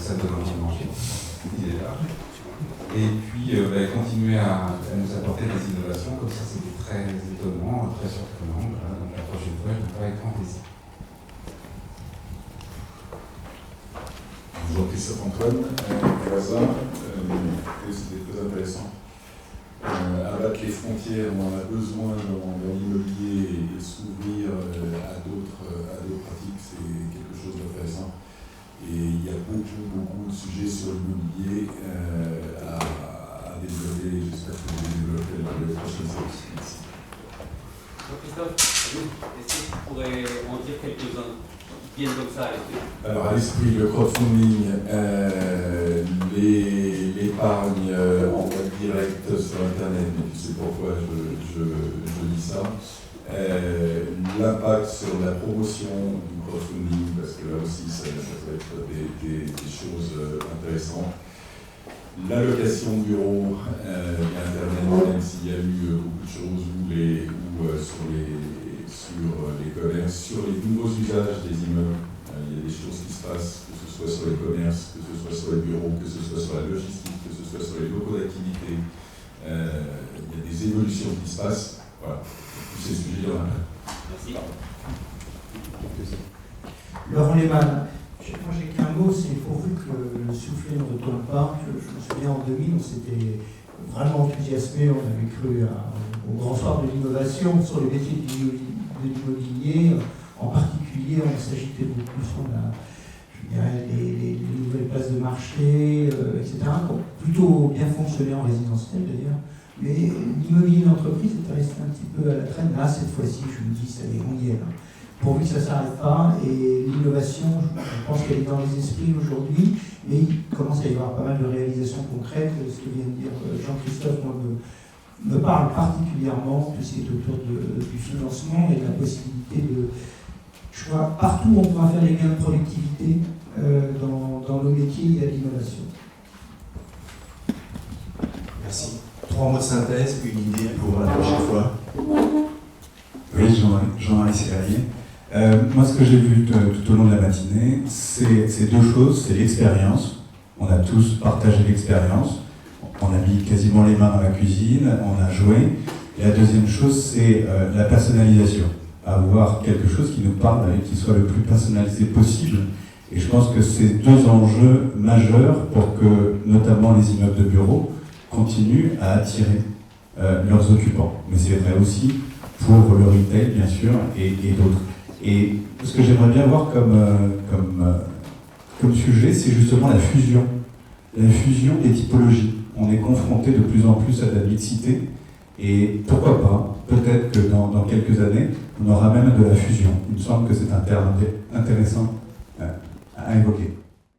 ça donne envie de manger. Il est là. Et puis continuer à nous apporter des innovations, comme ça c'était très étonnant, très surprenant. Voilà, donc la prochaine fois, je vais faire avec grand plaisir. Bonjour Christophe Antoine, voisin, c'était très intéressant. Abattre les frontières, on en a besoin dans l'immobilier et s'ouvrir à d'autres pratiques, c'est quelque chose d'intéressant. Et il y a beaucoup de sujets sur l'immobilier à développer. J'espère que vous développerez dans les prochaines séances. Merci. Christophe, est-ce que tu pourrais en dire quelques-uns qui viennent comme ça à l'esprit? Alors à l'esprit, le crowdfunding, l'épargne en voie directe sur Internet, mais tu sais pourquoi je dis ça. L'impact sur la promotion du crowdfunding, parce que là aussi ça peut être des choses intéressantes. L'allocation de bureaux via Internet, même s'il y a eu beaucoup de choses sur les commerces, sur les nouveaux usages des immeubles, il y a des choses qui se passent, que ce soit sur les commerces, que ce soit sur les bureaux, que ce soit sur la logistique, que ce soit sur les locaux d'activité. Il y a des évolutions qui se passent. Voilà. Tous ces sujets, il y en a. Merci. Laurent Lehmann, moi j'ai qu'un mot, c'est pourvu que le soufflet ne retourne pas. Je me souviens en 2000, on s'était vraiment enthousiaspé, on avait cru au grand soir de l'innovation sur les métiers de l'immobilier. En particulier, on s'agitait beaucoup sur les nouvelles places de marché, etc. Donc, plutôt bien fonctionné en résidentiel d'ailleurs. Mais l'immobilier d'entreprise est resté un petit peu à la traîne. Là, cette fois-ci, je me dis, ça y est, on y est là. Pourvu que ça ne s'arrête pas. Et l'innovation, je pense qu'elle est dans les esprits aujourd'hui, mais il commence à y avoir pas mal de réalisations concrètes. Ce que vient de dire Jean-Christophe, moi, me parle particulièrement, tout ce qui est autour du financement et de la possibilité de choix. Partout où on pourra faire les gains de productivité, dans nos métiers, il y a l'innovation. Merci. 3 mots de synthèse, une idée pour la prochaine fois. Oui, Jean-Marie Serralier. Moi, ce que j'ai vu tout au long de la matinée, c'est deux choses. C'est l'expérience. On a tous partagé l'expérience. On a mis quasiment les mains dans la cuisine, on a joué. Et la deuxième chose, c'est la personnalisation. Avoir quelque chose qui nous parle et qui soit le plus personnalisé possible. Et je pense que c'est deux enjeux majeurs pour que, notamment les immeubles de bureaux, continuent à attirer leurs occupants. Mais c'est vrai aussi pour le retail, bien sûr, et d'autres. Et ce que j'aimerais bien voir comme sujet, c'est justement la fusion. La fusion des typologies. On est confronté de plus en plus à de la mixité. Et pourquoi pas, peut-être que dans quelques années, on aura même de la fusion. Il me semble que c'est un terme intéressant à évoquer.